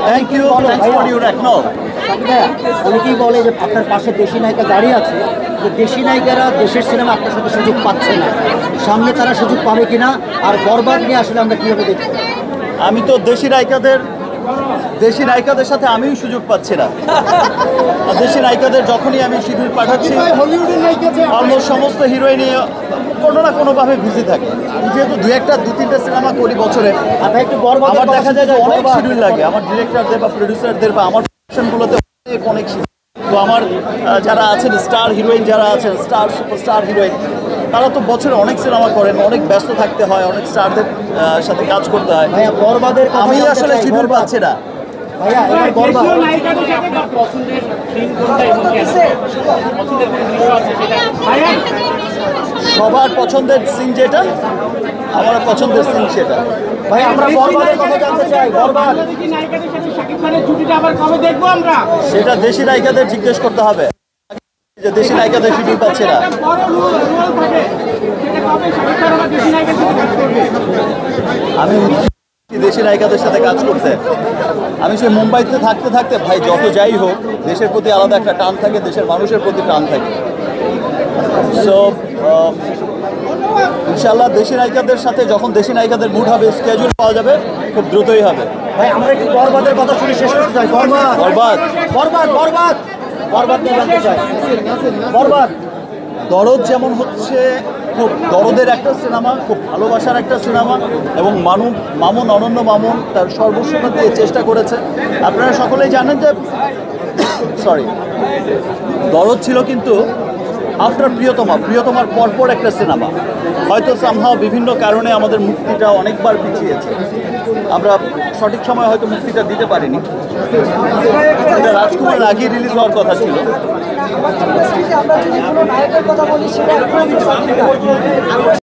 Thank you, thanks for your acknowledge. অনেকেই বলে যে আপনার পাশে দেশি নায়িকা দাঁড়িয়ে আছে, যে দেশি নায়িকারা দেশের সিনেমা আপনার সাথে সুযোগ পাচ্ছে না, সামনে তারা সুযোগ পাবে কিনা, আর বরবাদ নিয়ে আসলে আমরা কীভাবে দেখব? আমি তো দেশি নায়িকাদের সাথে আমিও সুযোগ পাচ্ছি না। দেশি নায়িকাদের যখনই আমি শিডিউল পাঠাচ্ছি, অলমোস্ট সমস্ত হিরোইনই কোনো না কোনোভাবে বিজি থাকে। আমি যেহেতু দু তিনটা সিনেমা করি বছরে, একটু বরবাদ আমার দেখা যায় যে অনেক শিডিউল লাগে আমার ডিরেক্টরদের বা প্রডিউসারদের বা আমার প্রোডাকশনগুলোতে অনেক শিডিউল। তো আমার যারা আছেন স্টার হিরোইন, যারা আছেন সুপারস্টার হিরোইন, তারা তো বছরে অনেক সিনেমা করেন, অনেক ব্যস্ত থাকতে হয়, অনেক স্টারদের সাথে কাজ করতে হয়। বরবাদের আমি আসলে শিডিউল পাচ্ছি না। সবার পছন্দের সিন যেটা, আমার পছন্দের সিন সেটা। ভাই আমরা বরবাদের কথা জানতে চাই। বরবাদ সেটা দেশি নায়িকাদের জিজ্ঞেস করতে হবে, যে দেশি নায়িকাদের শিডিউল পাচ্ছে না। আমি দেশি নায়িকাদের সাথে কাজ করতে, আমি সেই মুম্বাইতে থাকতে থাকতে ভাই যত যাই হোক, দেশের প্রতি আলাদা একটা টান থাকে, দেশের মানুষের প্রতি টান থাকে। সো ইনশাল্লাহ দেশি নায়িকাদের সাথে যখন দেশি নায়িকাদের মুড হবে, স্কেজুল পাওয়া যাবে, খুব দ্রুতই হবে। ভাই আমরা একটু বরবাদের কথা শুনে শেষ করতে চাই। বরবাদ নিয়ে জানতে চাই। বরবাদ দরদ যেমন হচ্ছে খুব দরদের একটা সিনেমা, খুব ভালোবাসার একটা সিনেমা, এবং মামুন অনন্য মামুন তার সর্বস্বতা দিয়ে চেষ্টা করেছে। আপনারা সকলেই জানেন যে দরদ ছিল কিন্তু আফটার প্রিয়তমার পরপর একটা সিনেমা। হয়তো সামহাও বিভিন্ন কারণে আমাদের মুক্তিটা অনেকবার পিছিয়েছে, আমরা সঠিক সময় হয়তো মুক্তিটা দিতে পারিনি। এটা রাজকুমারের আগেই রিলিজ হওয়ার কথা ছিল। আমরা যদি কোনো নায়কের কথা বলি সেটা